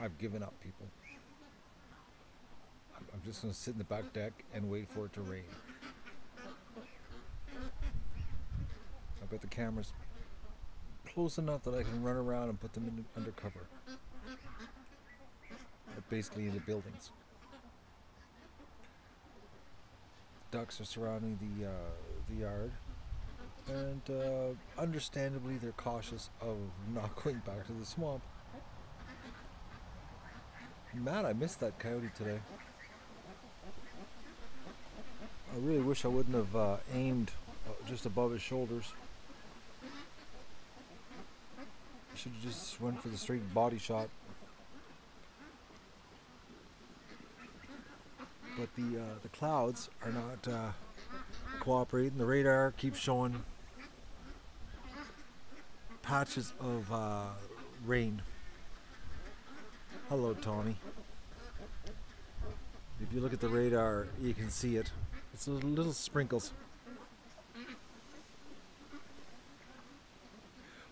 I've given up, people. I'm just going to sit in the back deck and wait for it to rain. I've got the cameras close enough that I can run around and put them in undercover. But basically in the buildings. Ducks are surrounding the yard, and understandably they're cautious of not going back to the swamp. Man, I missed that coyote today. I really wish I wouldn't have aimed just above his shoulders. I should have just went for the straight body shot. But the clouds are not cooperating. The radar keeps showing patches of rain. Hello, Tawny. If you look at the radar, you can see it. It's little sprinkles.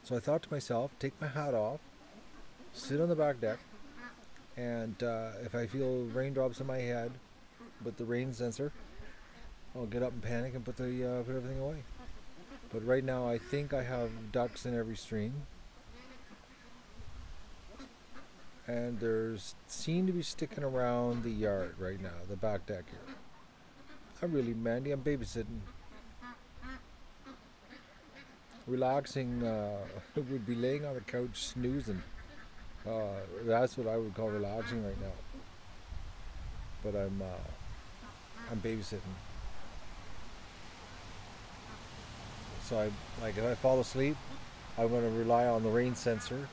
So I thought to myself, take my hat off, sit on the back deck, and if I feel raindrops in my head, with the rain sensor, I'll get up and panic and put everything away. But right now I think I have ducks in every stream, and there's seem to be sticking around the yard right now, the back deck here. I'm really Mandy, I'm babysitting. Relaxing would be laying on the couch snoozing. That's what I would call relaxing right now. But I'm babysitting. So if I fall asleep, I'm going to rely on the rain sensor.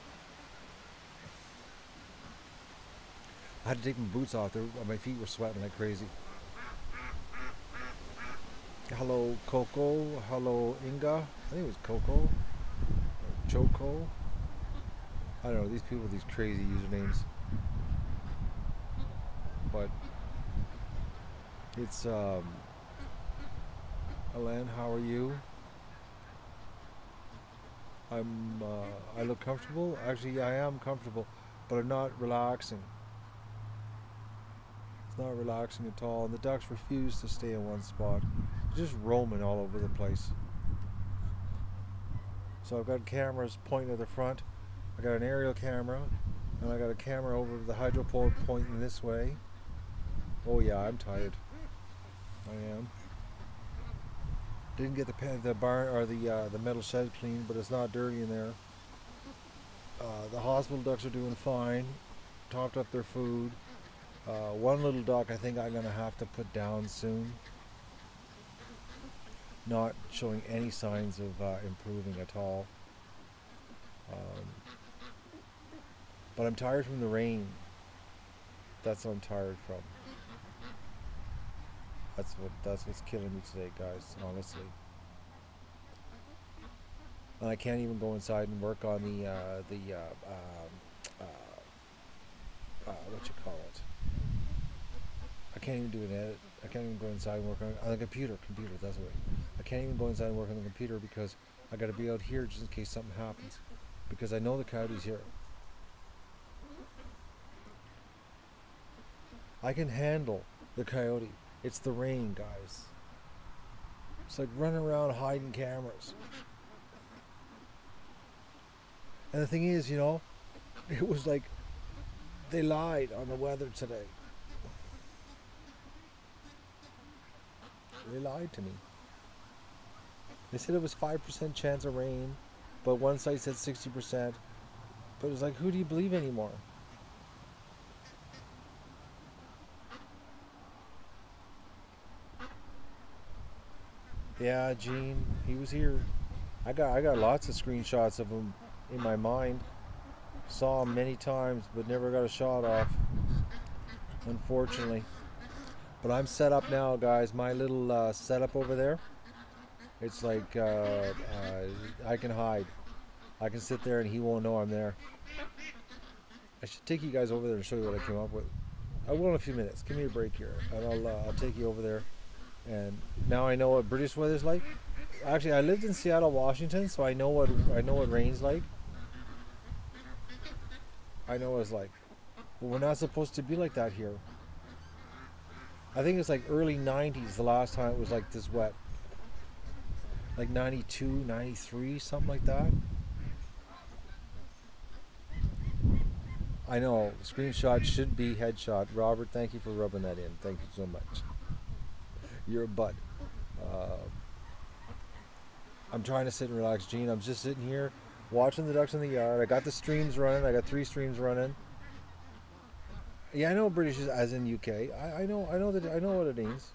I had to take my boots off. My feet were sweating like crazy. Hello, Coco. Hello, Inga. I think it was Coco. Choco. I don't know, these people with these crazy usernames. But it's Alan, how are you? I look comfortable. Actually, I am comfortable, but I'm not relaxing. It's not relaxing at all, and the ducks refuse to stay in one spot. They're just roaming all over the place. So I've got cameras pointing at the front. I got an aerial camera, and I got a camera over the hydro pole pointing this way. Oh yeah, I'm tired. I am. Didn't get the barn or the metal shed clean, but it's not dirty in there. The hospital ducks are doing fine. Topped up their food. One little duck I think I'm gonna have to put down soon. Not showing any signs of improving at all. But I'm tired from the rain. That's what I'm tired from. That's what's killing me today, guys, honestly. And I can't even go inside and work on what you call it. I can't even do an edit. I can't even go inside and work on the computer. That's the way. I can't even go inside and work on the computer because I got to be out here just in case something happens. Because I know the coyote's here. I can handle the coyote. It's the rain, guys. It's like running around hiding cameras. And the thing is, you know, it was like they lied on the weather today. They lied to me. They said it was 5% chance of rain, but one site said 60%. But it's like, who do you believe anymore? Yeah, Gene, he was here. I got lots of screenshots of him in my mind. Saw him many times, but never got a shot off, unfortunately. But I'm set up now, guys. My little setup over there. It's like I can hide. I can sit there and he won't know I'm there. I should take you guys over there and show you what I came up with. I will in a few minutes. Give me a break here, and I'll take you over there. And now I know what British weather's like. Actually, I lived in Seattle, Washington, so I know what rain's like. I know what it's like. But we're not supposed to be like that here. I think it's like early 90s the last time it was like this wet. Like 92, 93, something like that. I know, screenshot should be headshot. Robert, thank you for rubbing that in. Thank you so much. You're a bud. I'm trying to sit and relax, Gene. I'm just sitting here watching the ducks in the yard. I got the streams running. I got 3 streams running. Yeah, I know British is as in UK. I know what it means.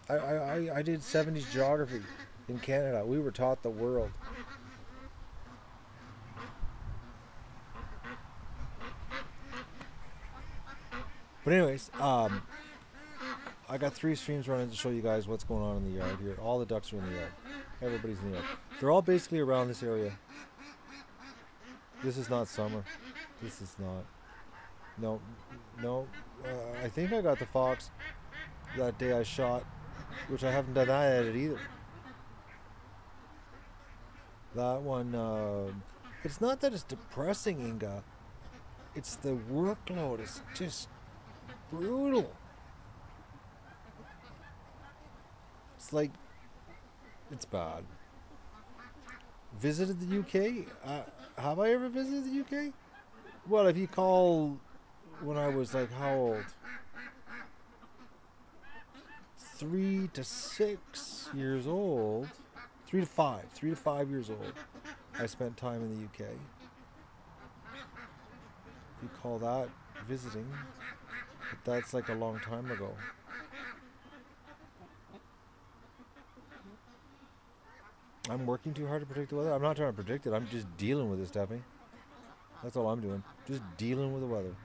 I did 70s geography in Canada. We were taught the world. But anyways, I got 3 streams running to show you guys what's going on in the yard here. All the ducks are in the yard. Everybody's in the yard. They're all basically around this area. This is not summer. This is not. No. I think I got the fox that day I shot, which I haven't done that yet either. That one, it's not that it's depressing, Inga. It's the workload. It's just brutal. It's like, it's bad. Visited the UK? Have I ever visited the UK? Well, if you call when I was like, how old? 3 to 6 years old. 3 to 5. 3 to 5 years old. I spent time in the UK. If you call that visiting. But that's like a long time ago. I'm working too hard to predict the weather. I'm not trying to predict it. I'm just dealing with it, Stephanie. That's all I'm doing. Just dealing with the weather.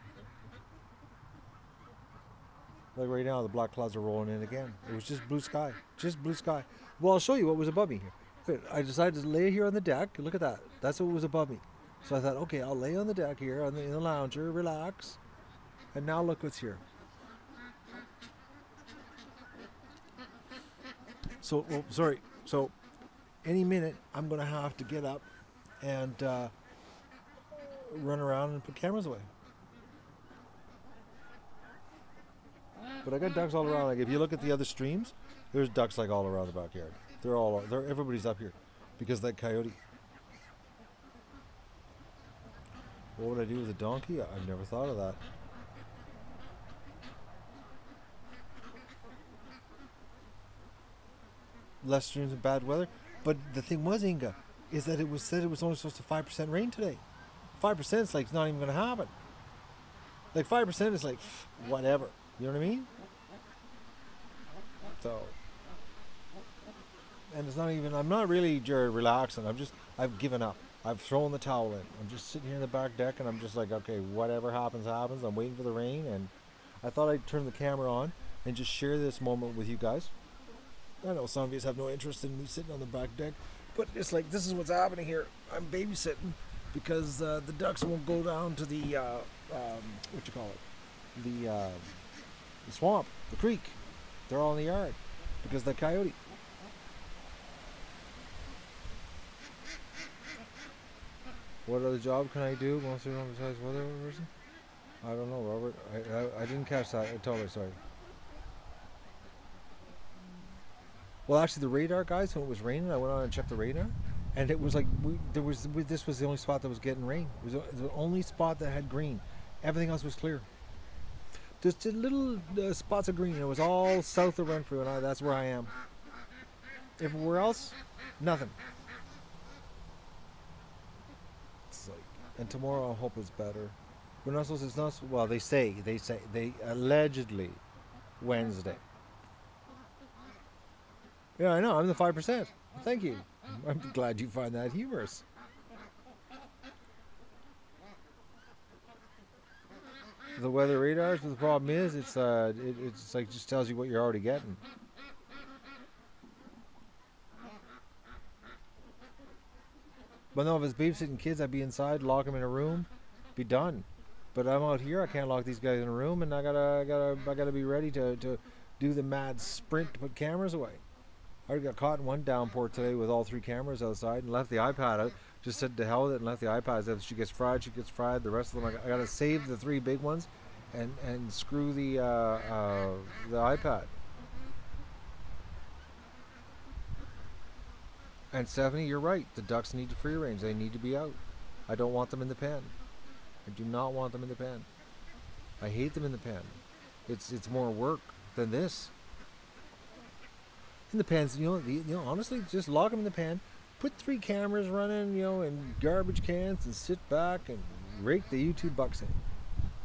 Like right now, the black clouds are rolling in again. It was just blue sky. Just blue sky. Well, I'll show you what was above me here. I decided to lay here on the deck. Look at that. That's what was above me. So I thought, okay, I'll lay on the deck here in the lounger, relax. And now look what's here. So, oh, sorry. So, any minute, I'm going to have to get up and run around and put cameras away. But I got ducks all around. Like if you look at the other streams, there's ducks like all around the backyard. Everybody's up here because of that coyote. What would I do with a donkey? I've never thought of that. Less streams and bad weather. But the thing was, Inga, is that it was said it was only supposed to 5% rain today. 5% is like not even going to happen. Like 5% is like whatever. You know what I mean? So, and it's not even. I'm not really relaxing. I've given up. I've thrown the towel in. I'm just sitting here in the back deck, and I'm just like, okay, whatever happens, happens. I'm waiting for the rain, and I thought I'd turn the camera on and just share this moment with you guys. I know some of you have no interest in me sitting on the back deck, but it's like this is what's happening here. I'm babysitting because the ducks won't go down to the what you call it, the swamp, the creek. They're all in the yard because of the coyote. What other job can I do? Most of them besides weather person? I don't know, Robert. I didn't catch that. I'm totally sorry. Well, actually, the radar guys, when it was raining, I went on and checked the radar, and it was like this was the only spot that was getting rain. It was the only spot that had green. Everything else was clear. Just little spots of green. It was all south of Renfrew, and that's where I am. Everywhere else, nothing. It's like, and tomorrow I hope it's better. We're not supposed. It's not. Well, they allegedly Wednesday. Yeah, I know. I'm the 5%. Thank you. I'm glad you find that humorous. The weather radars, but the problem is, it's like just tells you what you're already getting. But no, if it's babysitting kids, I'd be inside, lock them in a room, be done. But I'm out here. I can't lock these guys in a room, and I gotta be ready to do the mad sprint to put cameras away. I already got caught in one downpour today with all 3 cameras outside and left the iPad out. just said to hell with it and left the iPads. If she gets fried, she gets fried. The rest of them, I got to save the 3 big ones, and screw the iPad. And Stephanie, you're right. The ducks need to free range. They need to be out. I don't want them in the pen. I do not want them in the pen. I hate them in the pen. It's more work than this. In the pens, honestly, just lock them in the pen. Put 3 cameras running, and garbage cans, and sit back and rake the YouTube bucks in.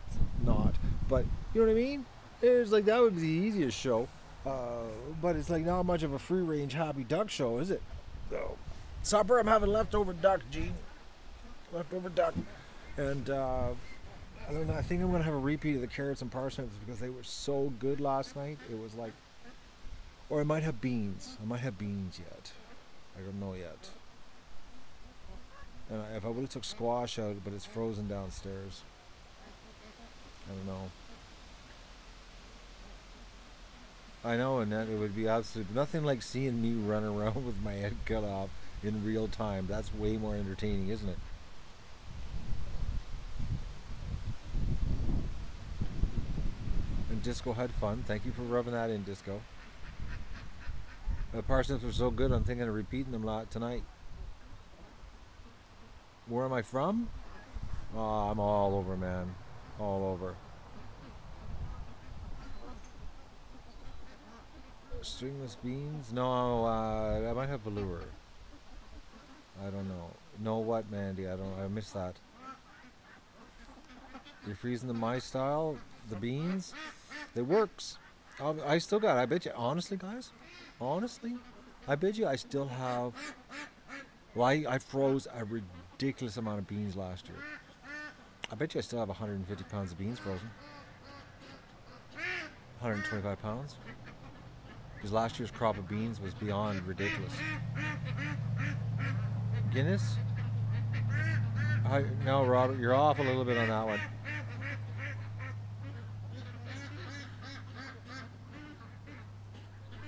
It's not, but you know what I mean? It's like that would be the easiest show, but it's like not much of a free range happy duck show, is it? So, supper, I'm having leftover duck, Gene. Leftover duck, and I don't know. I think I'm gonna have a repeat of the carrots and parsnips because they were so good last night. It was like, or I might have beans. I might have beans yet. I don't know yet. And if I would have took squash out, but it's frozen downstairs. I don't know. I know, and that it would be absolutely nothing like seeing me run around with my head cut off in real time. That's way more entertaining, isn't it? And Disco had fun. Thank you for rubbing that in, Disco. The parsnips were so good, I'm thinking of repeating them tonight. Where am I from? Oh, I'm all over, man. All over. Stringless beans? No, I might have velour. I don't know. Know what, Mandy? I missed that. You're freezing them my style? The beans? It works. I still got it. I bet you, honestly, guys, I bet you I still have, well, I froze a ridiculous amount of beans last year. I bet you I still have 150 pounds of beans frozen. 125 pounds. Because last year's crop of beans was beyond ridiculous. Guinness? No, Robert, you're off a little bit on that one.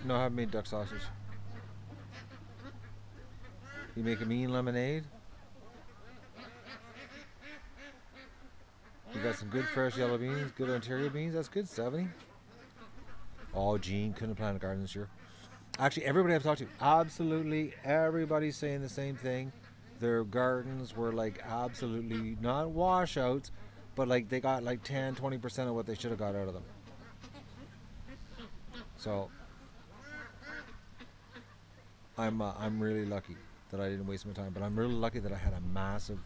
No, I haven't made duck sausage. You make a mean lemonade? You got some good fresh yellow beans, good Ontario beans. That's good, 70. Oh, Gene, couldn't have planted a garden this year. Actually, everybody I've talked to, absolutely everybody's saying the same thing. Their gardens were like absolutely not washouts, but like they got like 10-20% of what they should have got out of them. So I'm really lucky that I didn't waste my time, but I'm really lucky that I had a massive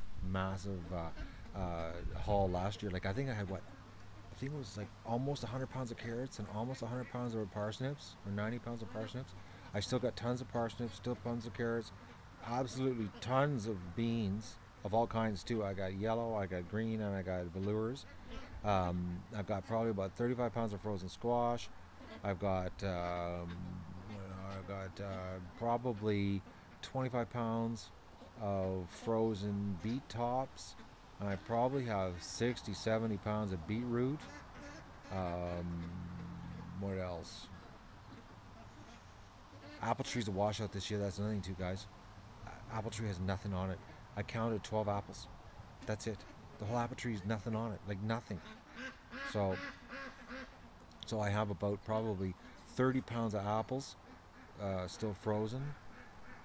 haul last year. Like I think I had I think it was like almost 100 pounds of carrots and almost 100 pounds of parsnips, or 90 pounds of parsnips. I still got tons of parsnips, still tons of carrots, absolutely tons of beans of all kinds too. I got yellow, I got green, and I got velours. I've got probably about 35 pounds of frozen squash. I've got probably 25 pounds of frozen beet tops. And I probably have 60-70 pounds of beetroot. What else? Apple tree's a washout this year. That's another thing too, guys. Apple tree has nothing on it. I counted 12 apples. That's it. The whole apple tree is nothing on it. Like nothing. So I have about probably 30 pounds of apples still frozen.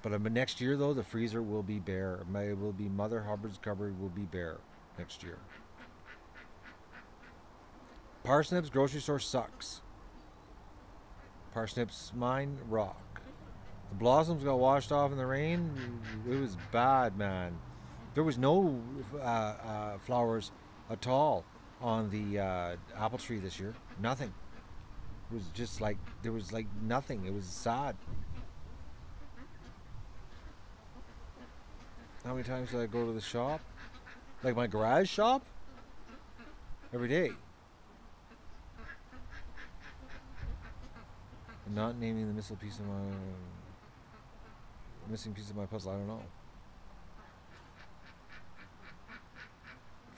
But next year, though, the freezer will be bare. It will be Mother Hubbard's cupboard will be bare next year. Parsnips, grocery store sucks. Parsnips, mine rock. The blossoms got washed off in the rain. It was bad, man. There was no flowers at all on the apple tree this year. Nothing. It was just like, there was like nothing. It was sad. How many times did I go to the shop? Like my garage shop? Every day. I'm not naming the missing piece of my puzzle. I don't know.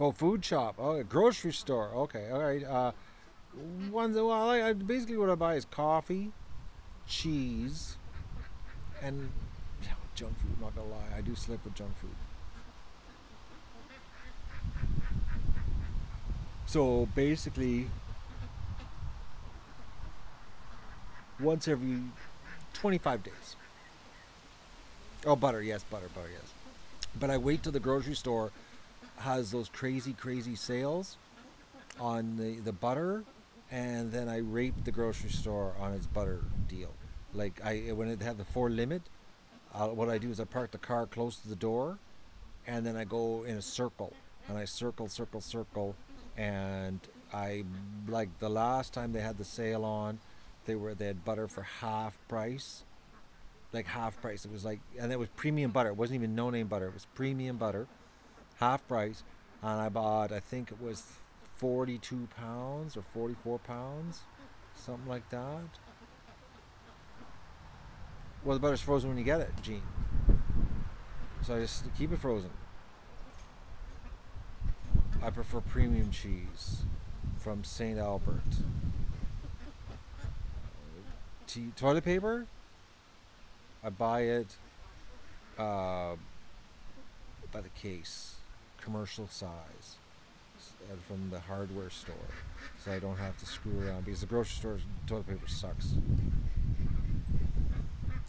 Oh, food shop. Oh, grocery store. Okay, all right. Basically what I buy is coffee, cheese, and junk food. Not gonna lie, I do slip with junk food. So basically, once every 25 days. Oh, butter, yes, butter, yes. But I wait till the grocery store has those crazy sales on the butter, and then I rape the grocery store on its butter deal. Like when it had the 4 limit, what I do is I park the car close to the door, and then I go in a circle, and I circle, and I, like the last time they had the sale on, they had butter for half price, like half price. It was like, and it was premium butter. It wasn't even no name butter. It was premium butter, half price, and I bought, I think it was 42 pounds or 44 pounds, something like that. Well, the butter's frozen when you get it, Gene. So I just keep it frozen. I prefer premium cheese from St. Albert. Toilet paper, I buy it by the case, commercial size, from the hardware store, so I don't have to screw around, because the grocery store toilet paper sucks.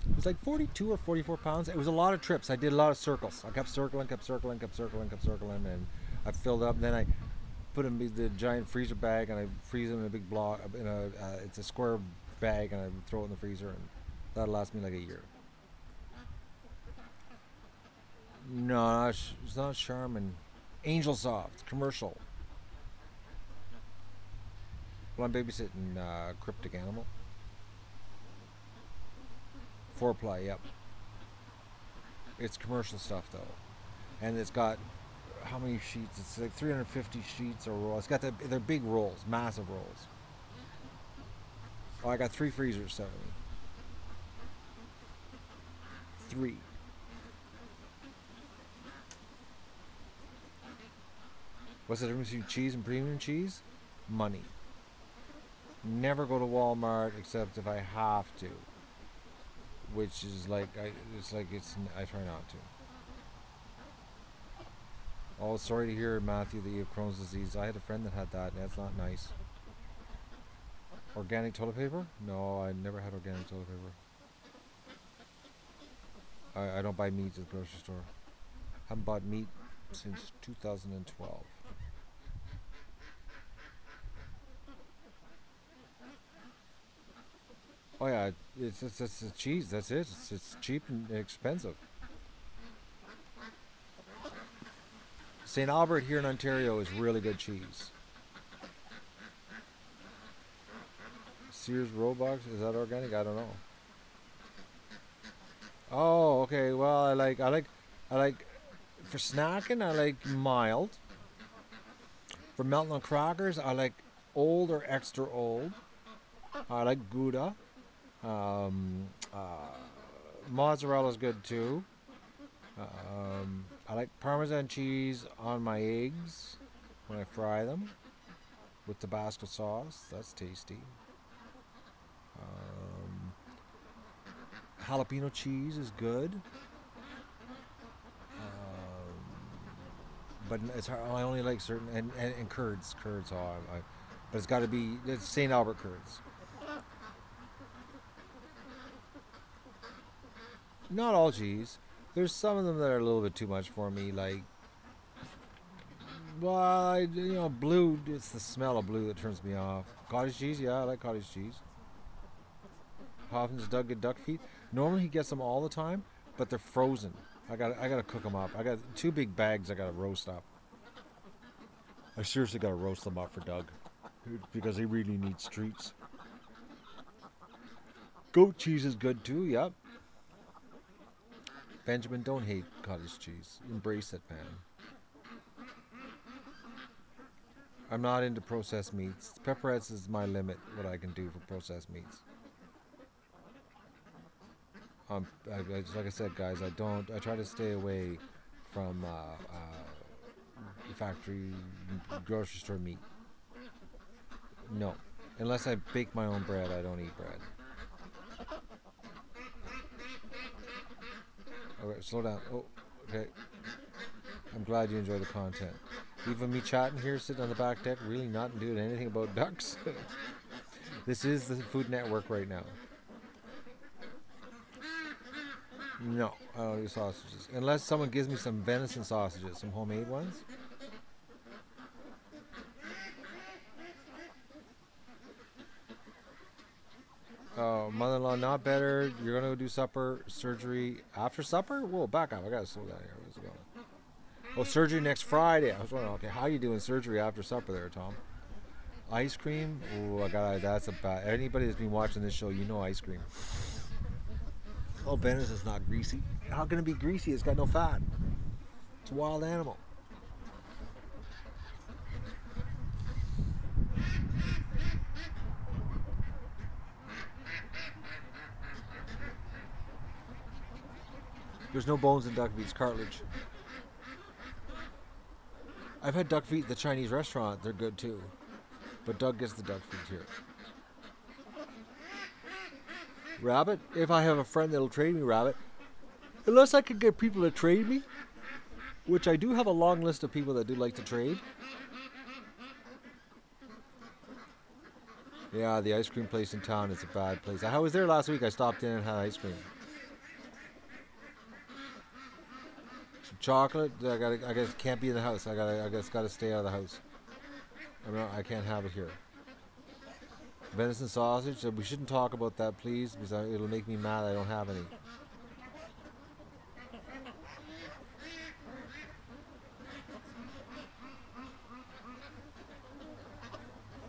It was like 42 or 44 pounds. It was a lot of trips. I did a lot of circles. I kept circling, and I filled up. And then I put them in the giant freezer bag, and I freeze them in a big block. It's a square bag, and I throw it in the freezer, and that'll last me like a year. No, it's not Charmin. Angel Soft, commercial. Well, I'm babysitting Cryptic Animal. 4-ply, yep. It's commercial stuff though, and it's got how many sheets? It's like 350 sheets or rolls. It's got they're big rolls, massive rolls. Oh, I got 3 freezers, 70. 3. What's the difference between cheese and premium cheese? Money. Never go to Walmart except if I have to. Which is like, I try not to. Oh, sorry to hear, Matthew, that you have Crohn's disease. I had a friend that had that, and that's not nice. Organic toilet paper? No, I never had organic toilet paper. I don't buy meat at the grocery store. Haven't bought meat since 2012. Oh yeah, it's cheese. That's it. It's cheap and expensive. St. Albert here in Ontario is really good cheese. Sears Roebuck, is that organic? I don't know. Oh, okay. Well, I like for snacking. I like mild. For melting on crackers, I like old or extra old. I like Gouda. Mozzarella's good too. I like Parmesan cheese on my eggs when I fry them with Tabasco sauce. That's tasty. Jalapeno cheese is good. But it's hard. I only like certain, and curds. But it's got to be, it's St. Albert curds. Not all cheese. There's some of them that are a little bit too much for me. Like, well, blue. It's the smell of blue that turns me off. Cottage cheese, yeah, I like cottage cheese. Hoffin's duck feet. Normally he gets them all the time, but they're frozen. I gotta cook them up. I got 2 big bags I gotta roast up. I seriously gotta roast them up for Doug, because he really needs treats. Goat cheese is good too, yep. Benjamin, don't hate cottage cheese. Embrace it, man. I'm not into processed meats. Pepperettes is my limit, what I can do for processed meats. Like I said, guys, I try to stay away from factory grocery store meat. No. Unless I bake my own bread, I don't eat bread. Okay, slow down. Oh, okay. I'm glad you enjoy the content. Even me chatting here, sitting on the back deck, really not doing anything about ducks. This is the Food Network right now. No, I don't do sausages. Unless someone gives me some venison sausages, some homemade ones. Oh, mother-in-law not better. You're gonna go do supper, surgery after supper? Whoa, back up. I gotta slow down here. Where's it going? Oh, surgery next Friday. I was wondering, okay, how you doing surgery after supper there, Tom? Ice cream? Oh, that's a bad. Anybody that's been watching this show, you know ice cream. Oh, venison's not greasy. How can it be greasy? It's got no fat. It's a wild animal. There's no bones in duck feet, it's cartilage. I've had duck feet at the Chinese restaurant. They're good too. But Doug gets the duck feet here. Rabbit? If I have a friend that'll trade me rabbit. Unless I could get people to trade me. Which I do have a long list of people that do like to trade. Yeah, the ice cream place in town is a bad place. I was there last week. I stopped in and had ice cream. Chocolate, I guess can't be in the house. I guess gotta stay out of the house. I can't have it here. Venison sausage. So we shouldn't talk about that, please, because it'll make me mad. I don't have any.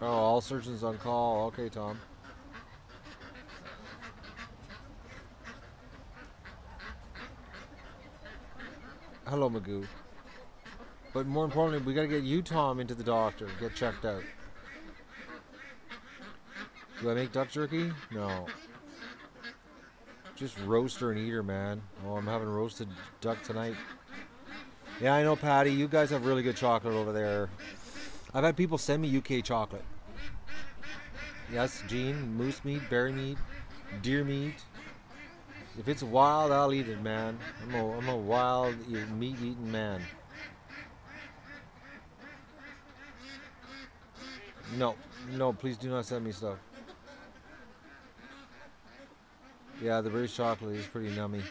Oh, all surgeons on call. Okay, Tom. Hello, Magoo. But more importantly, we gotta get you, Tom, into the doctor. Get checked out. Do I make duck jerky? No. Just roast her and eat her, man. Oh, I'm having roasted duck tonight. Yeah, I know, Patty. You guys have really good chocolate over there. I've had people send me UK chocolate. Yes, Gene. Moose meat, berry meat, deer meat. If it's wild, I'll eat it, man. I'm a wild meat-eating man. No, please do not send me stuff. Yeah, the British chocolate is pretty nummy.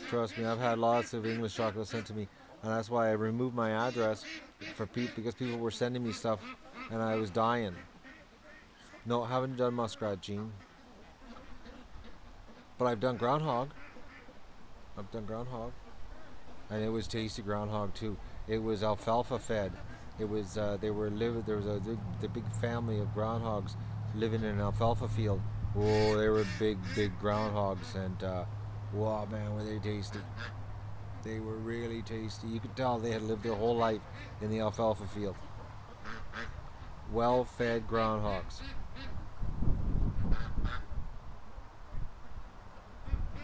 Trust me, I've had lots of English chocolate sent to me, and that's why I removed my address because people were sending me stuff, and I was dying. No, I haven't done muskrat, Gene. But I've done groundhog. And it was tasty groundhog too. It was alfalfa fed. It was there was the big family of groundhogs living in an alfalfa field. Oh, they were big groundhogs, and wow, man, were they tasty. They were really tasty. You could tell they had lived their whole life in the alfalfa field. Well-fed groundhogs.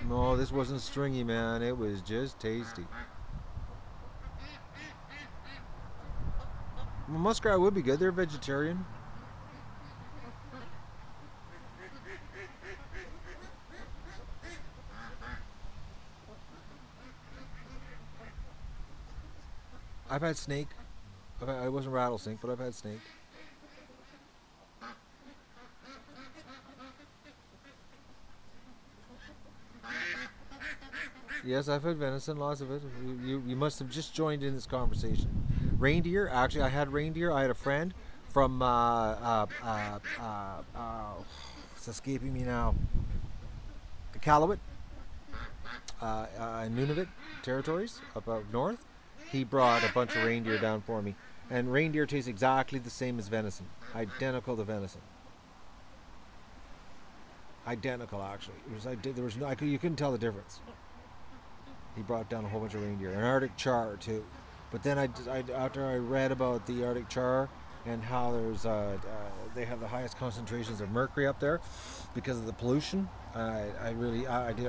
No, this wasn't stringy, man. It was just tasty. Well, muskrat would be good. They're vegetarian. I've had snake. I wasn't rattlesnake, but I've had snake. Yes, I've had venison, lots of it. You must have just joined in this conversation. Reindeer, actually, I had reindeer. I had a friend from it's escaping me now. Iqaluit, Nunavut territories up north. He brought a bunch of reindeer down for me, and reindeer tastes exactly the same as venison, identical to venison. Identical, actually. You couldn't tell the difference. He brought down a whole bunch of reindeer, an Arctic char too. But then after I read about the Arctic char and how they have the highest concentrations of mercury up there because of the pollution, I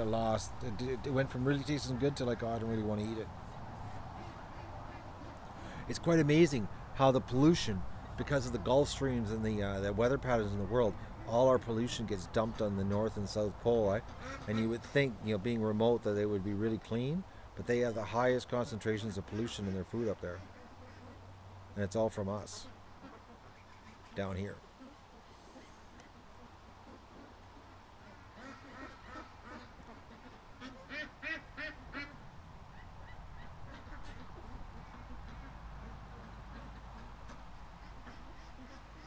lost. It went from really tasting good to like, oh, I don't really want to eat it. It's quite amazing how the pollution, because of the Gulf streams and the weather patterns in the world, all our pollution gets dumped on the North and South Pole, and you would think, being remote, that they would be really clean, but they have the highest concentrations of pollution in their food up there. And it's all from us down here.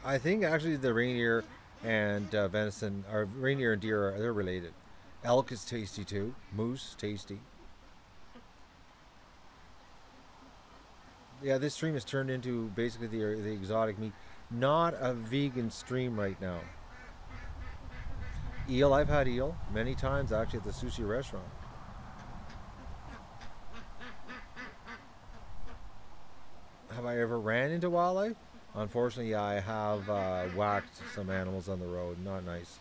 I think actually the reindeer and venison, or reindeer and deer, they're related. Elk is tasty too. Moose, tasty. Yeah, this stream has turned into basically the exotic meat. Not a vegan stream right now. Eel, I've had eel many times actually at the sushi restaurant. Have I ever ran into wildlife? Unfortunately, yeah, I have whacked some animals on the road. Not nice.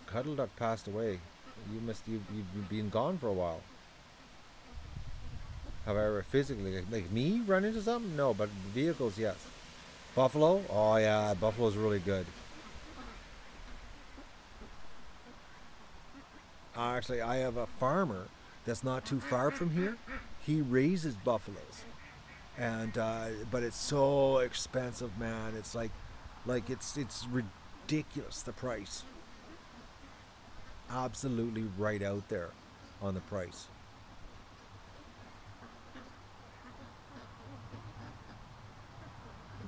Cuddle duck passed away. You've been gone for a while. Have I ever physically, like me, run into something? No, but vehicles, yes. Buffalo? Oh yeah, buffalo's really good. Actually, I have a farmer that's not too far from here. He raises buffaloes, and but it's so expensive, man. It's like it's ridiculous, the price. Absolutely right out there on the price.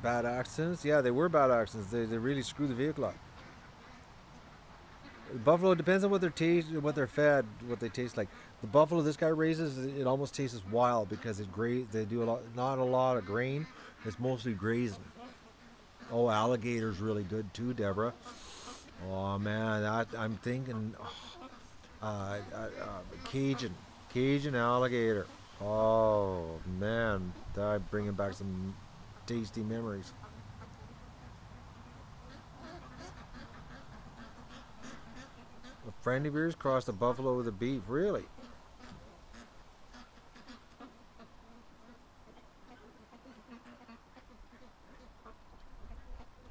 Bad accidents? Yeah, they were bad accidents. They really screwed the vehicle up. Buffalo depends on what they're what they're fed, what they taste like. The buffalo this guy raises, it almost tastes wild because they do not a lot of grain. It's mostly grazing. Oh, alligator's really good too, Deborah. Oh man, I'm thinking Cajun alligator. Oh man, that bringing back some tasty memories. A friend of yours crossed a buffalo with a beef, really?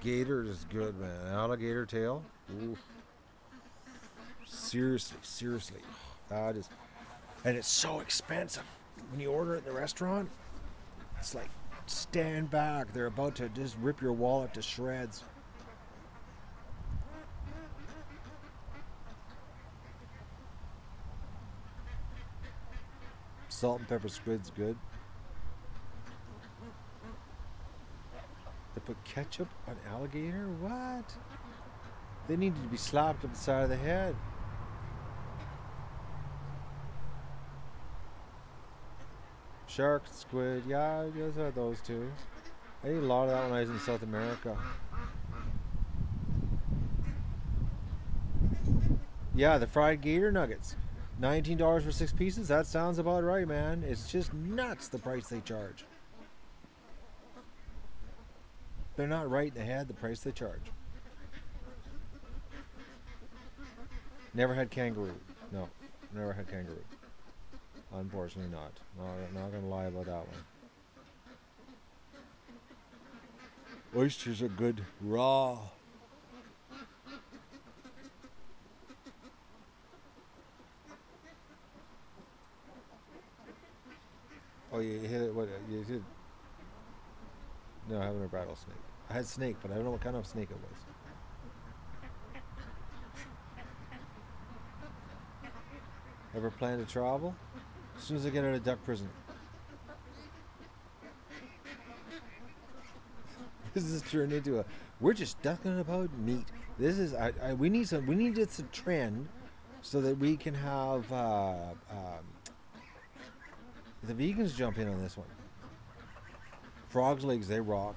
Gator is good, man. Alligator tail. Ooh. Seriously. That is, and it's so expensive. When you order it in the restaurant, it's like, stand back. They're about to just rip your wallet to shreds. Salt and pepper squid's good. They put ketchup on alligator? What? They needed to be slapped up the side of the head. Shark, squid, yeah, I just had those too. I ate a lot of that when I was in South America. Yeah, the fried gator nuggets. $19 for 6 pieces? That sounds about right, man. It's just nuts the price they charge. They're not right in the head, the price they charge. Never had kangaroo. No, never had kangaroo. Unfortunately not. Not gonna lie about that one. Oysters are good raw. Oh, you hit it? What? You hit? No, I haven't a rattlesnake. I had snake, but I don't know what kind of snake it was. Ever plan to travel? As soon as I get out of duck prison. This is turned into a. We're just talking about meat. This is. We need some. We need this a trend, so that we can have the vegans jump in on this one. Frogs legs, they rock.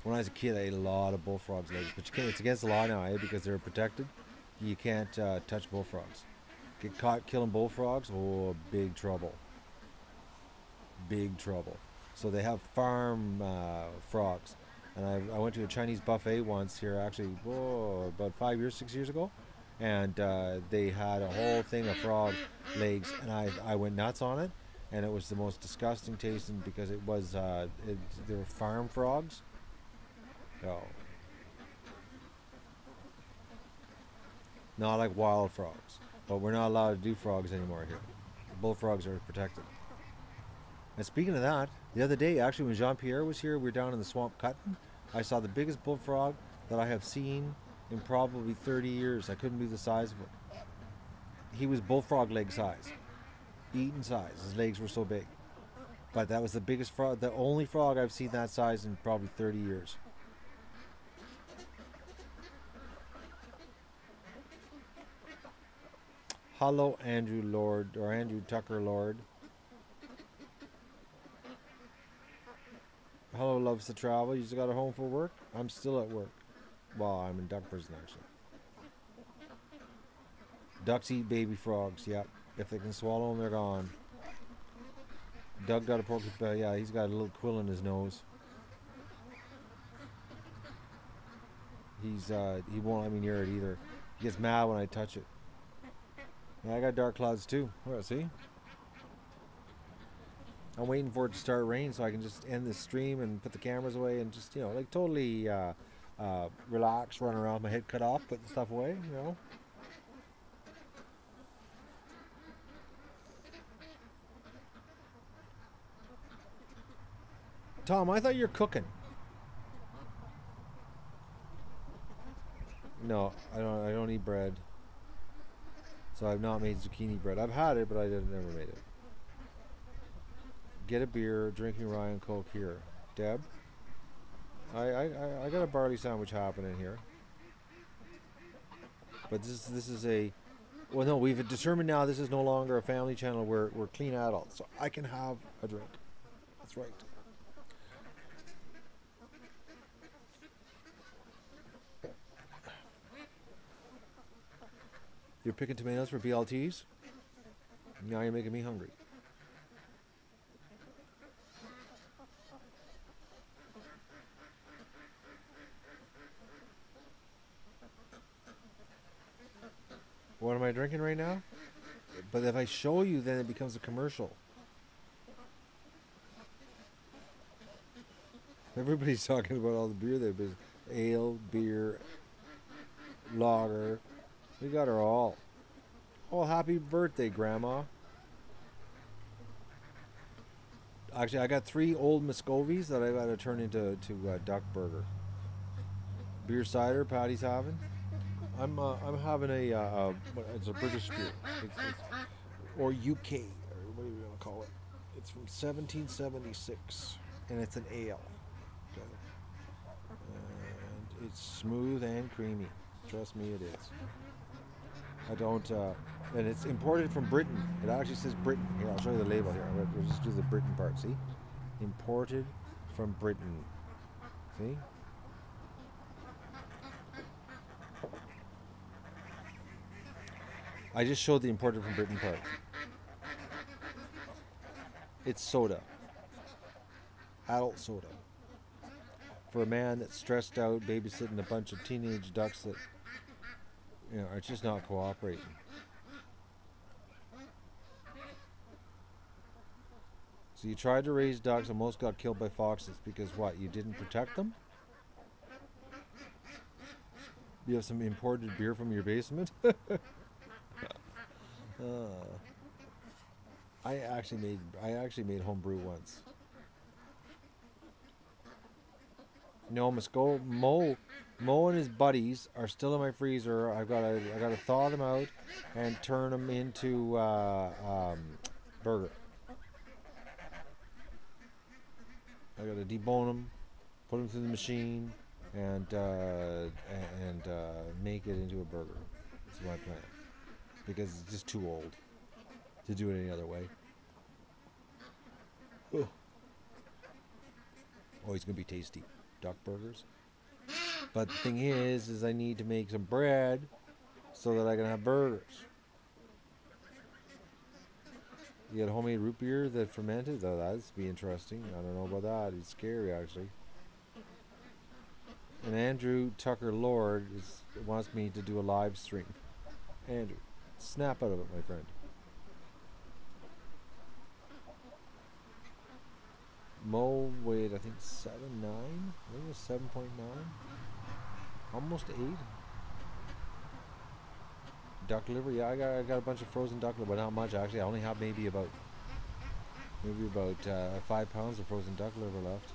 When I was a kid, I ate a lot of bullfrogs legs, but you can't. It's against the law now, because they're protected. You can't touch bullfrogs. Get caught killing bullfrogs, oh, big trouble. Big trouble. So they have farm frogs. And I went to a Chinese buffet once here, actually, about 5 years, 6 years ago. And they had a whole thing of frog legs, and I went nuts on it. And it was the most disgusting tasting because it was, they were farm frogs. Oh. Not like wild frogs. But we're not allowed to do frogs anymore here. Bullfrogs are protected. And speaking of that, the other day, actually, when Jean-Pierre was here, we were down in the swamp cutting. I saw the biggest bullfrog that I have seen in probably 30 years. I couldn't believe the size of it. He was bullfrog leg size, eating size. His legs were so big. But that was the biggest frog, the only frog I've seen that size in probably 30 years. Hello, Andrew Lord, or Andrew Tucker Lord. Hello, loves to travel. You just got home for work? I'm still at work. Well, I'm in duck prison, actually. Ducks eat baby frogs, yep. If they can swallow them, they're gone. Doug got a porcupine, yeah, he's got a little quill in his nose. He won't let me near it either. He gets mad when I touch it. Yeah, I got dark clouds too. Well, see? I'm waiting for it to start raining so I can just end this stream and put the cameras away and just, you know, like totally relax, run around, my head cut off, put the stuff away, you know. Tom, I thought you were cooking. No, I don't eat bread. So I've not made zucchini bread. I've had it, but I never made it. Get a beer, drinking Ryan Coke here. Deb? I got a barley sandwich happening here. But this is a, well, no, we've determined now this is no longer a family channel. We're clean adults, so I can have a drink. That's right. You're picking tomatoes for BLTs? Now you're making me hungry. What am I drinking right now? But if I show you, then it becomes a commercial. Everybody's talking about all the beer there, but ale, beer, lager. We got her all. Oh, happy birthday, Grandma. Actually, I got 3 old Muscovies that I got to turn into duck burger. Beer cider, Patty's having. I'm having it's a British beer. It's, or UK, or what are you going to call it? It's from 1776, and it's an ale. Okay. And it's smooth and creamy. Trust me, it is. I don't, and it's imported from Britain. It actually says Britain. Here, I'll show you the label here. We'll just do the Britain part, see? Imported from Britain. See? I just showed the imported from Britain part. It's soda. Adult soda. For a man that's stressed out babysitting a bunch of teenage ducks that, you know, are just not cooperating. So you tried to raise ducks and most got killed by foxes because what? You didn't protect them? You have some imported beer from your basement? I actually made homebrew once. No, Mo and his buddies are still in my freezer. I gotta thaw them out and turn them into burger. I gotta debone them, put them through the machine, and make it into a burger. That's my plan. Because it's just too old to do it any other way. Oh, it's gonna be tasty. Duck burgers. But the thing is I need to make some bread so that I can have burgers. You got homemade root beer that fermented? Oh, that'd be interesting. I don't know about that. It's scary, actually. And Andrew Tucker Lord wants me to do a live stream. Andrew, snap out of it, my friend. Mo weighed, I think, 7.9. I think it was 7.9. Almost 8. Duck liver, yeah, I got a bunch of frozen duck liver, but not much actually. I only have maybe about Maybe about 5 pounds of frozen duck liver left.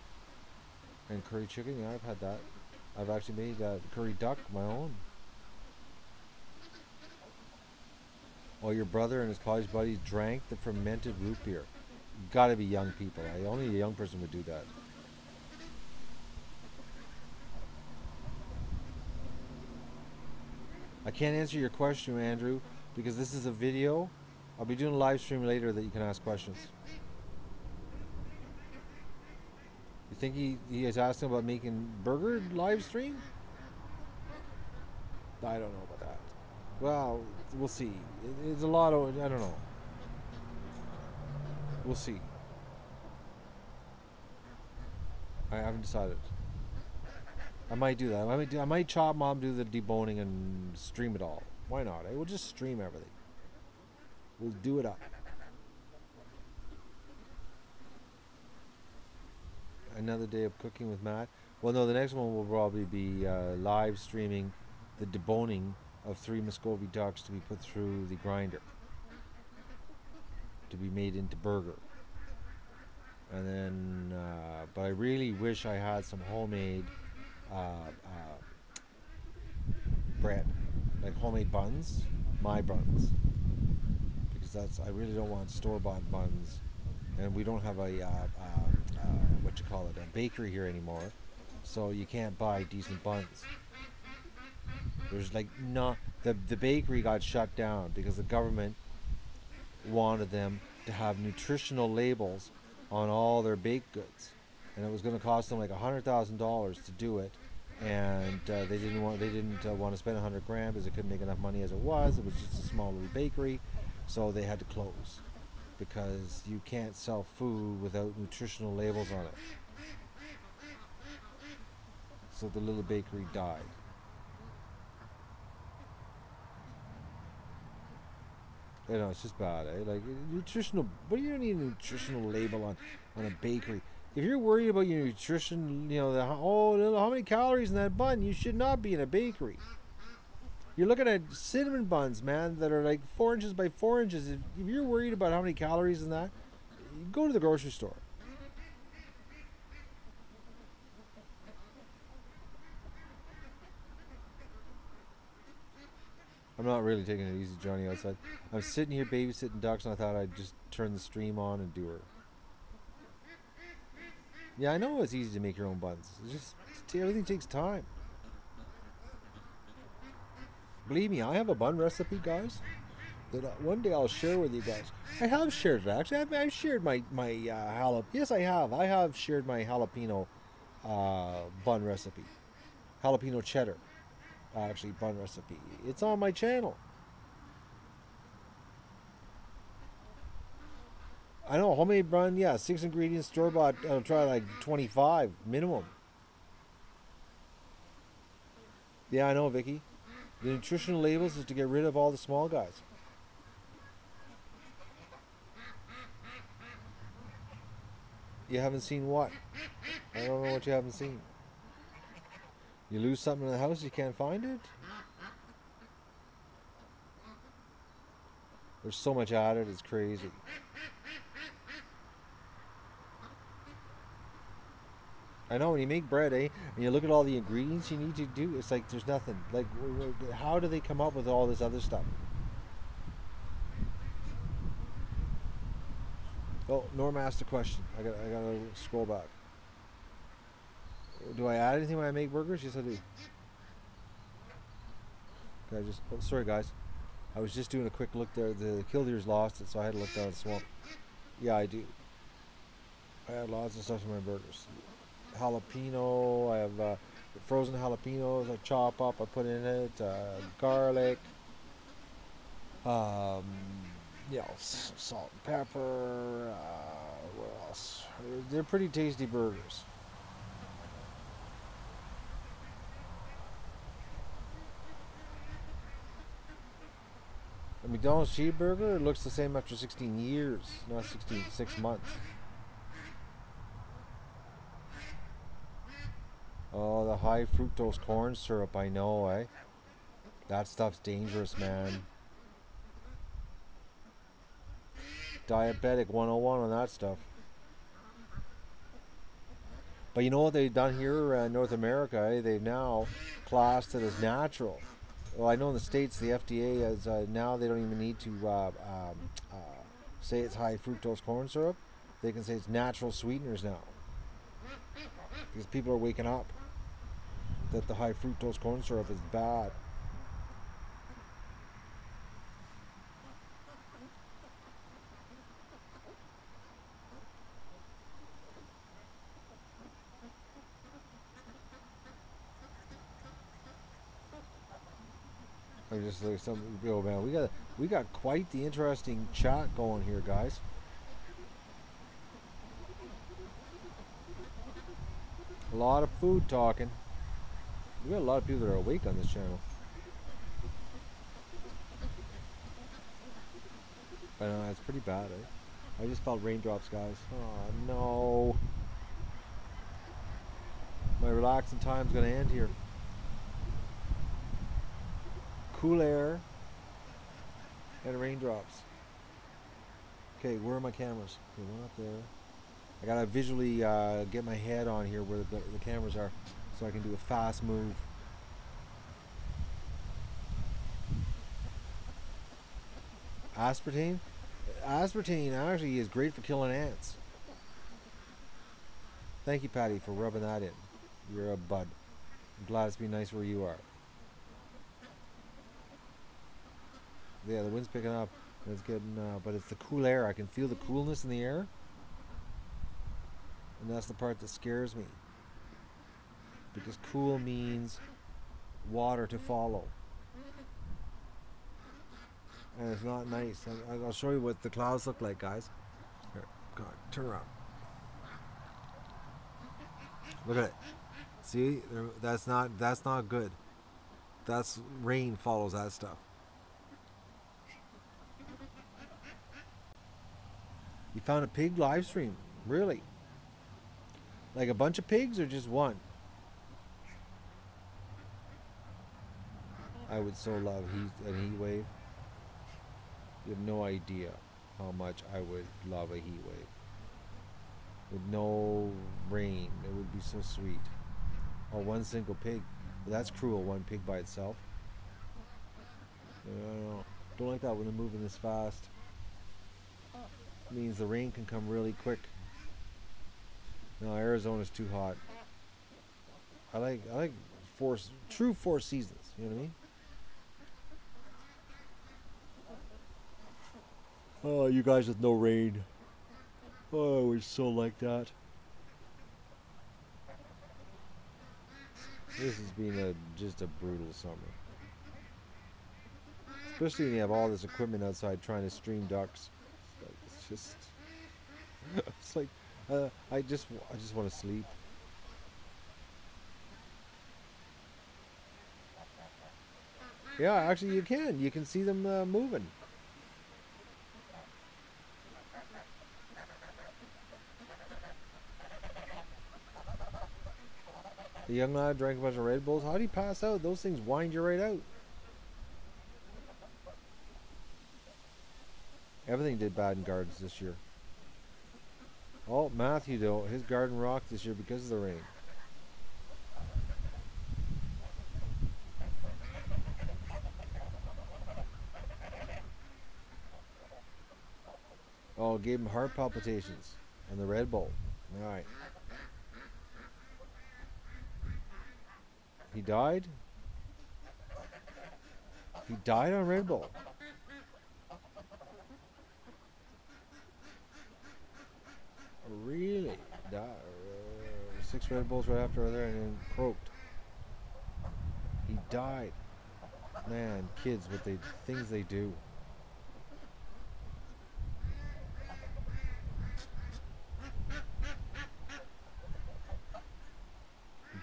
And curry chicken, yeah, I've had that. I've actually made curry duck my own. While your brother and his college buddies drank the fermented root beer. Gotta be young people. Only a young person would do that. I can't answer your question, Andrew, because this is a video. I'll be doing a live stream later that you can ask questions. You think he is asking about making burger live stream? I don't know about that. Well, we'll see. It's a lot of, I don't know. We'll see. I haven't decided. I might do that. I might chop mom, do the deboning and stream it all. Why not? We'll just stream everything. We'll do it up. Another day of cooking with Matt. Well, no, the next one will probably be live streaming the deboning of 3 Muscovy ducks to be put through the grinder to be made into burger. And then, but I really wish I had some homemade bread, like homemade buns, my buns, because I really don't want store-bought buns, and we don't have a what you call it, a bakery here anymore, so you can't buy decent buns. There's like not the bakery got shut down because the government wanted them to have nutritional labels on all their baked goods, and it was going to cost them like $100,000 to do it, and they didn't want to spend 100 grand because they couldn't make enough money as it was. It was just a small little bakery, so they had to close because you can't sell food without nutritional labels on it. So the little bakery died. You know, it's just bad, eh? Like, nutritional, what do you need a nutritional label on a bakery? If you're worried about your nutrition, you know, how many calories in that bun, you should not be in a bakery. You're looking at cinnamon buns, man, that are like 4 inches by 4 inches. If you're worried about how many calories in that, you go to the grocery store. I'm not really taking it easy, Johnny, outside. I'm sitting here babysitting ducks, and I thought I'd just turn the stream on and do her. Yeah, I know it's easy to make your own buns. It's just, everything takes time. Believe me, I have a bun recipe, guys, that one day I'll share with you guys. I have shared it, actually. I've shared my jalapeno. Yes, I have. I have shared my jalapeno bun recipe. Jalapeno cheddar. Actually, bun recipe. It's on my channel. I know, homemade bun, yeah, 6 ingredients, store-bought, I'll try like 25 minimum. Yeah, I know, Vicky. The nutritional labels is to get rid of all the small guys. You haven't seen what? I don't know what you haven't seen. You lose something in the house, you can't find it? There's so much added, it's crazy. I know, when you make bread, and you look at all the ingredients you need to do, it's like there's nothing. Like, how do they come up with all this other stuff? Oh, Norm asked a question. I gotta scroll back. Do I add anything when I make burgers? Yes, I do. Okay, sorry guys. I was just doing a quick look there. The killdeer's lost it, so I had to look down the swamp. Yeah, I do. I add lots of stuff to my burgers. Jalapeno, I have frozen jalapenos I chop up, I put in it, garlic, you know, salt and pepper, what else? They're pretty tasty burgers. A McDonald's cheeseburger looks the same after 16 years, not 6 months. Oh, the high fructose corn syrup, I know, eh? That stuff's dangerous, man. Diabetic 101 on that stuff. But you know what they've done here in North America? They've now classed it as natural. Well, I know in the States the FDA has now they don't even need to say it's high fructose corn syrup. They can say it's natural sweeteners now. Because people are waking up that the high fructose corn syrup is bad. I just like some man. We got quite the interesting chat going here, guys. A lot of food talking. We got a lot of people that are awake on this channel. But it's pretty bad, eh? I just felt raindrops, guys. Oh no. My relaxing time's gonna end here. Cool air and raindrops. Okay, where are my cameras? Okay, one up there. I gotta visually get my head on here where the cameras are so I can do a fast move. Aspartame? Aspartame actually is great for killing ants. Thank you, Patty, for rubbing that in. You're a bud. I'm glad it's been nice where you are. Yeah, the wind's picking up. It's getting, but it's the cool air. I can feel the coolness in the air, and that's the part that scares me. Because cool means water to follow, and it's not nice. I'll show you what the clouds look like, guys. Here, go on, turn around. Look at it. See, that's not good. That's rain follows that stuff. You found a pig live stream? Really? Like a bunch of pigs or just one? I would so love a heat wave. You have no idea how much I would love a heat wave. With no rain, it would be so sweet. Or one single pig. Well, that's cruel, one pig by itself. Don't like that when they're moving this fast. Means the rain can come really quick. No, Arizona's too hot. I like true four seasons. You know what I mean? Oh, you guys with no rain. Oh, I would so like that. This has been just a brutal summer. Especially when you have all this equipment outside trying to stream ducks. It's just, it's like, I just want to sleep. Yeah, actually you can see them moving. The young lad drank a bunch of Red Bulls. How do you pass out? Those things wind you right out. Everything did bad in gardens this year. Oh, Matthew though, his garden rocked this year because of the rain. Oh, gave him heart palpitations on the Red Bull. All right. He died? He died on Red Bull. Really? 6 Red Bulls right after there and then croaked. He died. Man, kids, what things they do.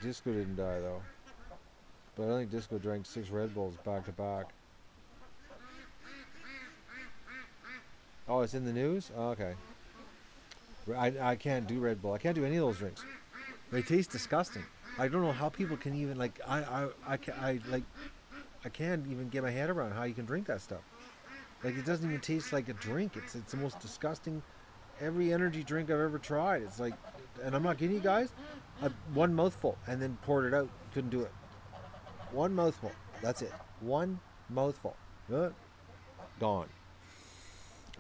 Disco didn't die though. But I don't think Disco drank 6 Red Bulls back to back. Oh, it's in the news? Oh, okay. I can't do Red Bull. I can't do any of those drinks. They taste disgusting. I don't know how people can even I can't even get my head around how you can drink that stuff. Like, it doesn't even taste like a drink. It's the most disgusting. Every energy drink I've ever tried. It's like, and I'm not kidding you guys. One mouthful and then poured it out. Couldn't do it. One mouthful. That's it. One mouthful. Gone.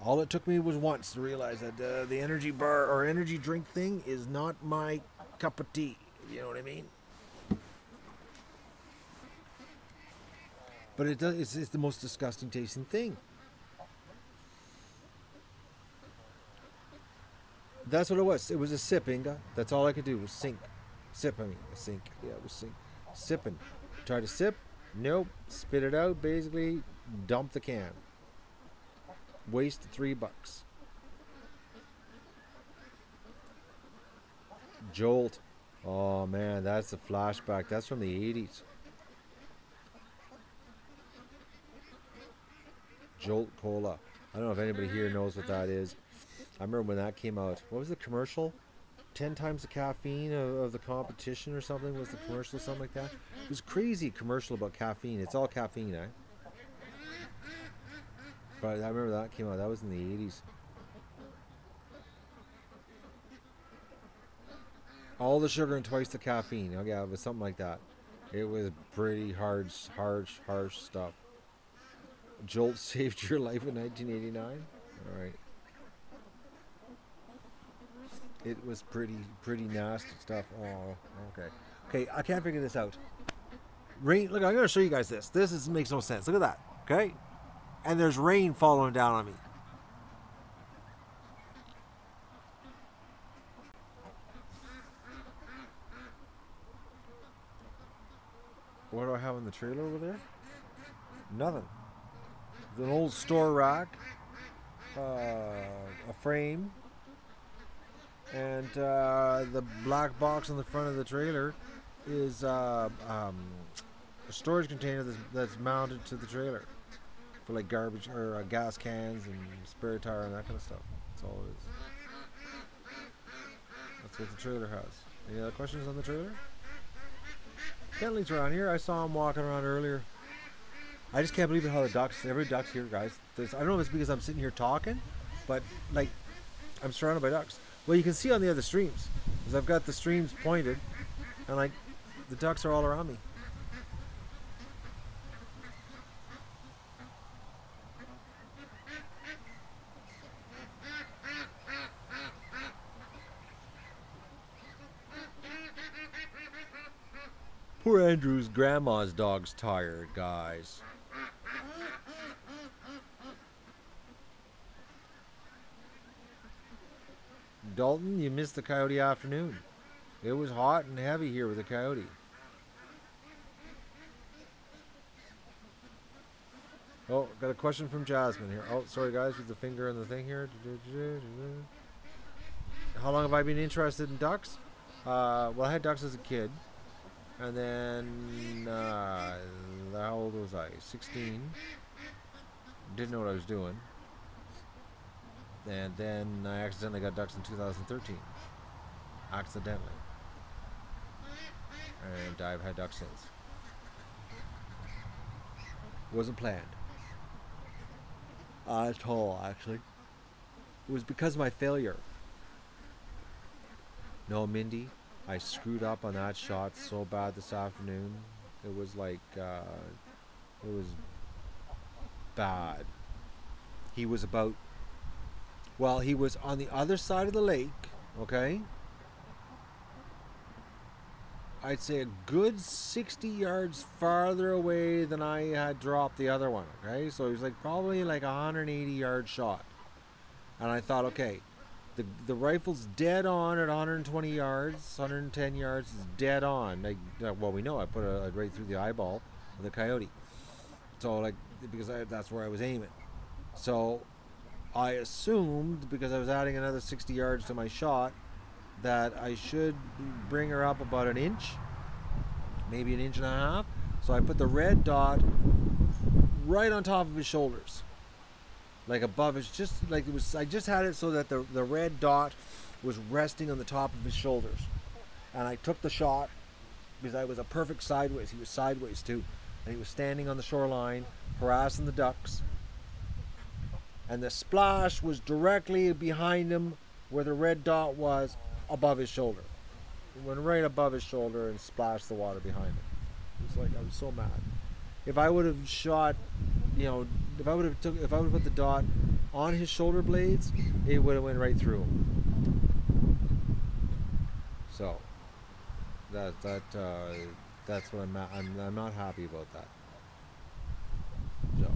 All it took me was once to realize that the energy bar or energy drink thing is not my cup of tea. You know what I mean? But it does. It's the most disgusting tasting thing. That's what it was. It was a sipping. That's all I could do was sink. Sip, I mean. Sink. Yeah, it was sink. Sipping. Try to sip. Nope. Spit it out. Basically, dump the can. Waste $3. Jolt. Oh, man. That's a flashback. That's from the 80s. Jolt Cola. I don't know if anybody here knows what that is. I remember when that came out. What was the commercial? 10 times the caffeine of the competition or something was the commercial, something like that. It was crazy commercial about caffeine. It's all caffeine, eh? But I remember that came out. That was in the 80s. All the sugar and twice the caffeine. Oh yeah, it was something like that. It was pretty harsh stuff. Jolt saved your life in 1989? All right. It was pretty nasty stuff. Oh, okay. Okay, I can't figure this out. Rain. Look, I'm going to show you guys this. This makes no sense. Look at that. Okay? And there's rain falling down on me. What do I have in the trailer over there? Nothing. An old store rack. A frame. And the black box on the front of the trailer is a storage container that's mounted to the trailer for like garbage or gas cans and spare tire and that kind of stuff. That's all it is. That's what the trailer has. Any other questions on the trailer? Bentley's around here. I saw him walking around earlier. I just can't believe how the ducks, every duck's here, guys. I don't know if it's because I'm sitting here talking, but like I'm surrounded by ducks. Well, you can see on the other streams, because I've got the streams pointed, and like, the ducks are all around me. Poor Andrew's grandma's dog's tired, guys. Dalton, you missed the Coyote afternoon. It was hot and heavy here with the Coyote. Oh, got a question from Jasmine here. Oh, sorry guys, with the finger and the thing here. How long have I been interested in ducks? Well, I had ducks as a kid. And then, how old was I? 16. Didn't know what I was doing. And then I accidentally got ducks in 2013. Accidentally. And I've had ducks since. Wasn't planned. At all, actually. It was because of my failure. No, Mindy, I screwed up on that shot so bad this afternoon. It was like, it was bad. He was about, well, he was on the other side of the lake, okay? I'd say a good 60 yards farther away than I had dropped the other one, okay? So he was like probably like a 180-yard shot. And I thought, okay, the rifle's dead on at 120 yards, 110 yards is dead on. Like, well, we know I put it right through the eyeball of the Coyote. So, like, because that's where I was aiming. So I assumed, because I was adding another 60 yards to my shot, that I should bring her up about an inch, maybe an inch and a half. So I put the red dot right on top of his shoulders, like above his, just like it was. I just had it so that the red dot was resting on the top of his shoulders, and I took the shot because I was a perfect sideways. He was sideways too, and he was standing on the shoreline harassing the ducks. and the splash was directly behind him where the red dot was, above his shoulder. It went right above his shoulder and splashed the water behind him. It was like, I was so mad. If I would have shot, you know, if I would have put the dot on his shoulder blades, it would have went right through him. So that's what I'm not happy about that. So,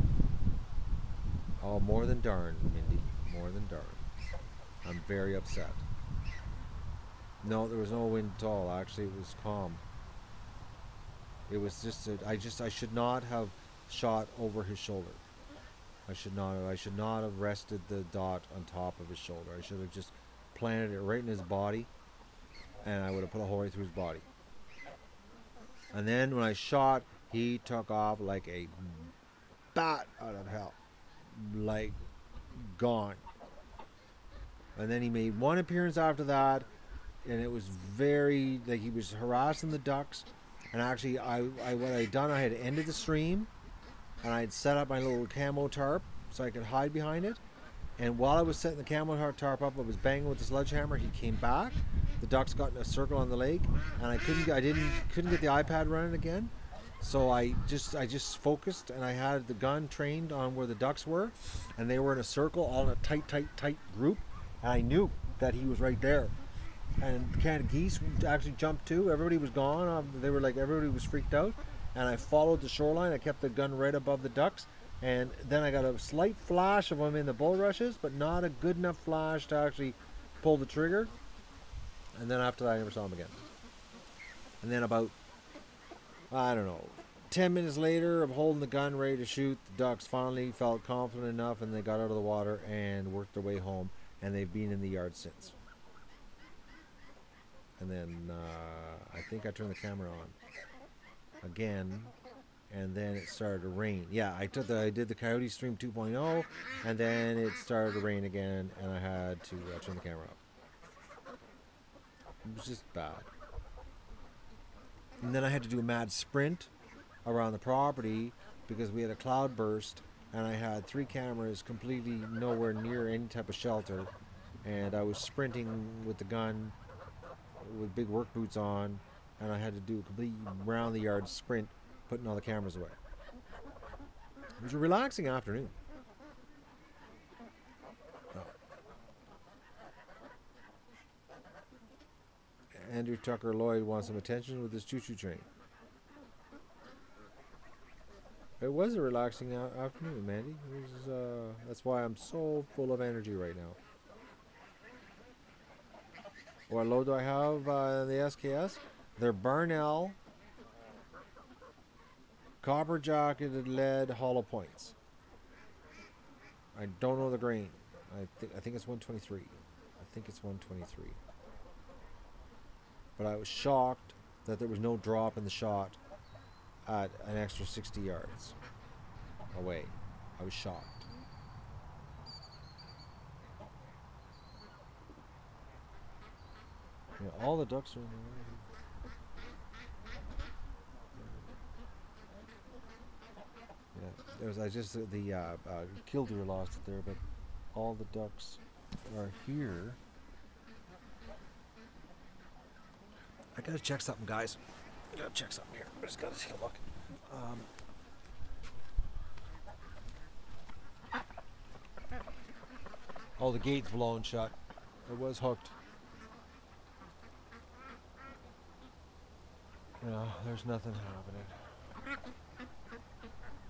oh, more than darn, Mindy, more than darn. I'm very upset. No, there was no wind at all. Actually, it was calm. It was just I should not have shot over his shoulder. I should not have rested the dot on top of his shoulder. I should have just planted it right in his body, and I would have put a hole right through his body. And then when I shot, he took off like a bat out of hell, like gone. And then he made one appearance after that, and it was very, like, he was harassing the ducks. And actually, what I had done, I had ended the stream, and I had set up my little camo tarp so I could hide behind it. And while I was setting the camo tarp up, I was banging with the sledgehammer. He came back. The ducks got in a circle on the lake, and I couldn't get the iPad running again. So I just focused, and I had the gun trained on where the ducks were, and they were in a circle, all in a tight group. And I knew that he was right there. And the can of geese actually jumped too. Everybody was gone. Everybody was freaked out. And I followed the shoreline. I kept the gun right above the ducks. And then I got a slight flash of them in the bulrushes, but not a good enough flash to actually pull the trigger. And then after that, I never saw him again. And then about, I don't know, 10 minutes later of holding the gun ready to shoot, the ducks finally felt confident enough, and they got out of the water and worked their way home. And they've been in the yard since. And then I think I turned the camera on again, and then it started to rain. Yeah, I did the Coyote stream 2.0, and then it started to rain again, and I had to turn the camera off. It was just bad. And then I had to do a mad sprint around the property because we had a cloud burst, and I had 3 cameras completely nowhere near any type of shelter, and I was sprinting with the gun with big work boots on, and I had to do a complete round the yard sprint, putting all the cameras away. It was a relaxing afternoon. Oh. Andrew Tucker Lloyd wants some attention with his choo-choo train. It was a relaxing afternoon, Mandy. That's why I'm so full of energy right now. What load do I have in the SKS? They're Barnell, copper jacketed lead hollow points. I don't know the grain. I think it's 123. I think it's 123. But I was shocked that there was no drop in the shot at an extra 60 yards away. I was shocked. Yeah, all the ducks are in there. Yeah, I just the killdeer lost it there, but all the ducks are here. I gotta check something, guys. I gotta check something here. I just gotta take a look. Oh, the gate's blown shut. It was hooked. No, there's nothing happening.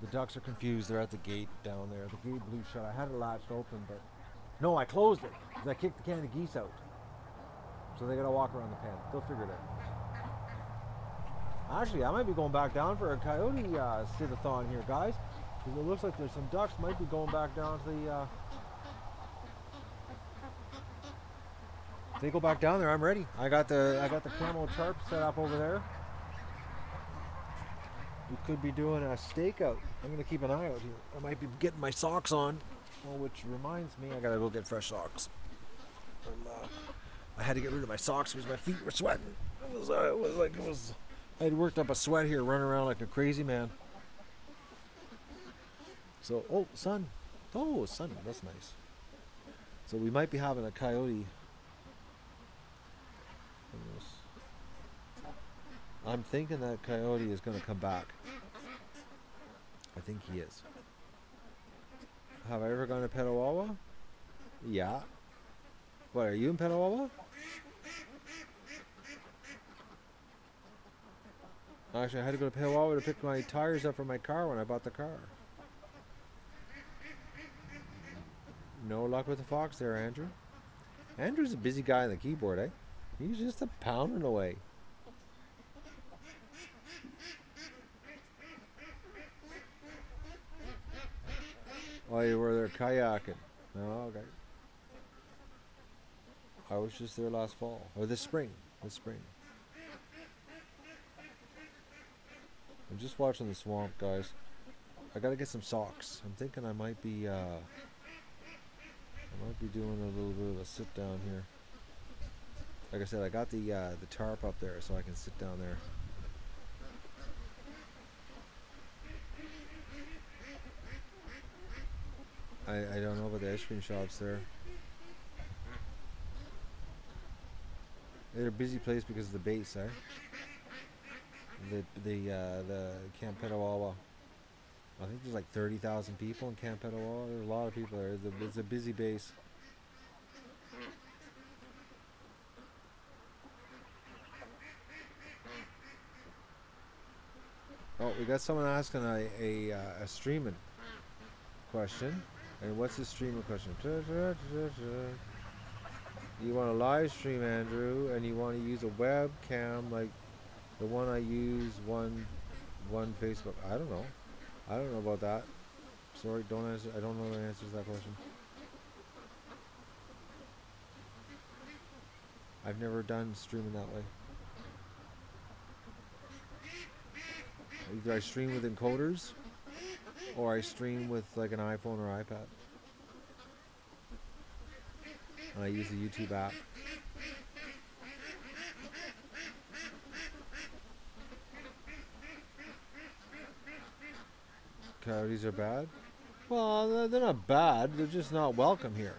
The ducks are confused. They're at the gate down there. The gate blew shut. I had it latched open, but no, I closed it because I kicked the can of geese out. So they gotta walk around the pen. They'll figure it out. Actually, I might be going back down for a coyote sit-a-thon here, guys, because it looks like there's some ducks might be going back down to the. If they go back down there, I'm ready. I got the camo tarp set up over there. We could be doing a stakeout. I'm gonna keep an eye out here. I might be getting my socks on. Well, which reminds me, I gotta go get fresh socks. I had to get rid of my socks because my feet were sweating. I had worked up a sweat here, running around like a crazy man. So, oh, sun. Oh, sun. That's nice. So we might be having a coyote. I'm thinking that coyote is going to come back. I think he is. Have I ever gone to Petawawa? Yeah. What, are you in Petawawa? Actually, I had to go to Petawawa to pick my tires up for my car when I bought the car. No luck with the fox there, Andrew. Andrew's a busy guy on the keyboard, eh? He's just a pounding away. Oh, you were there kayaking. Oh, okay. I was just there last fall. Or this spring. This spring. I'm just watching the swamp, guys. I gotta get some socks. I'm thinking I might be doing a little bit of a sit down here. Like I said, I got the tarp up there so I can sit down there. I don't know about the ice cream shops there. They're a busy place because of the base, eh? The Camp Petawawa. I think there's like 30,000 people in Camp Petawawa. There's a lot of people there. It's a busy base. Oh, we got someone asking a streaming question. And what's the streaming question? You want a live stream, Andrew, and you want to use a webcam like the one I use one Facebook. I don't know. I don't know about that. Sorry, don't answer. I don't know the answer to that question. I've never done streaming that way. Either I stream with encoders or I stream with like an iPhone or iPad. And I use the YouTube app. Coyotes are bad? Well, they're not bad. They're just not welcome here.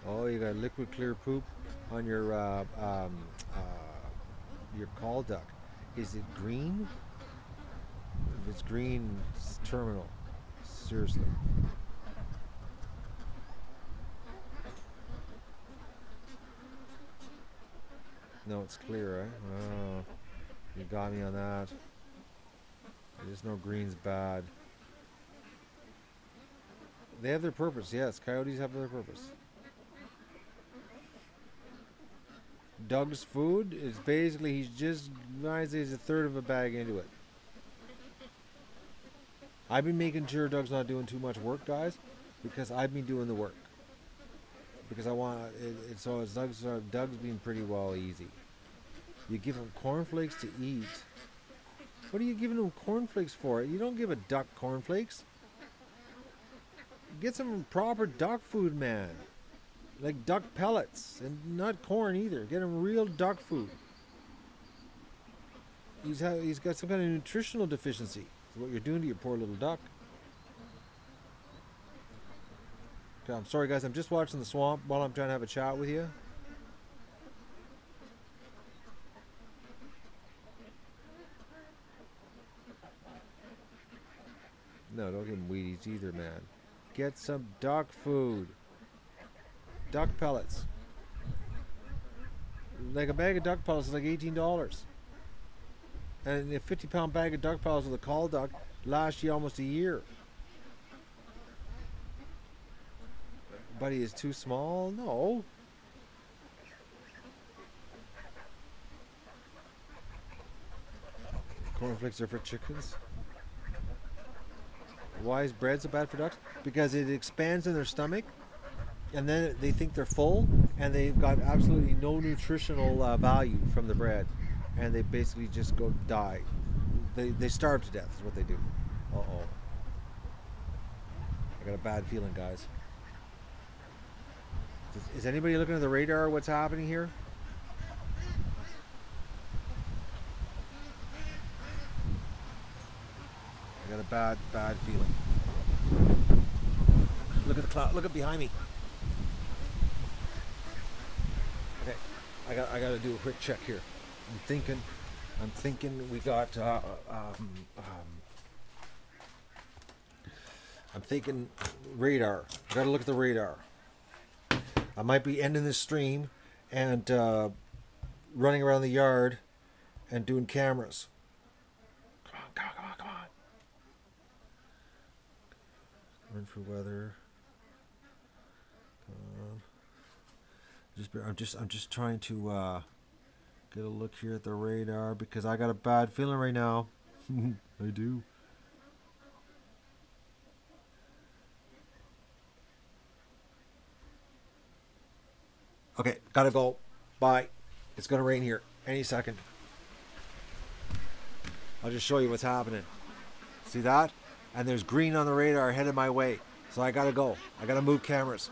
Oh, you got liquid clear poop on your call duck. Is it green? If it's green, it's terminal. Seriously. No, it's clear, eh? Oh, you got me on that. I just know green's bad. They have their purpose, yes. Coyotes have their purpose. Doug's food is basically, he's a third of a bag into it. I've been making sure Doug's not doing too much work, guys, because I've been doing the work. Because I want it, so it's Doug's been pretty well easy. You give him cornflakes to eat. What are you giving him cornflakes for? You don't give a duck cornflakes. Get some proper duck food, man. Like duck pellets, and not corn either. Get him real duck food. He's got some kind of nutritional deficiency. That's what you're doing to your poor little duck. Okay, I'm sorry, guys. I'm just watching the swamp while I'm trying to have a chat with you. No, don't give him Wheaties either, man. Get some duck food. Duck pellets. Like a bag of duck pellets is like $18. And a 50-pound bag of duck pellets with a call duck lasts you almost a year. Buddy is too small? No. Cornflakes are for chickens. Why is bread so bad for ducks? Because it expands in their stomach, and then they think they're full, and they've got absolutely no nutritional value from the bread, and they basically just go die. They starve to death is what they do. Uh-oh. I got a bad feeling, guys. Is anybody looking at the radar? What's happening here? got a bad feeling. Look at the cloud. Look at behind me. Okay, I got to do a quick check here. I'm thinking we got. I'm thinking radar. I got to look at the radar. I might be ending this stream and running around the yard and doing cameras. Come on. Run for weather. I'm just trying to get a look here at the radar because I got a bad feeling right now. I do. Okay, gotta go. Bye. It's gonna rain here any second. I'll just show you what's happening. See that? And there's green on the radar headed my way. So I gotta go. I gotta move cameras.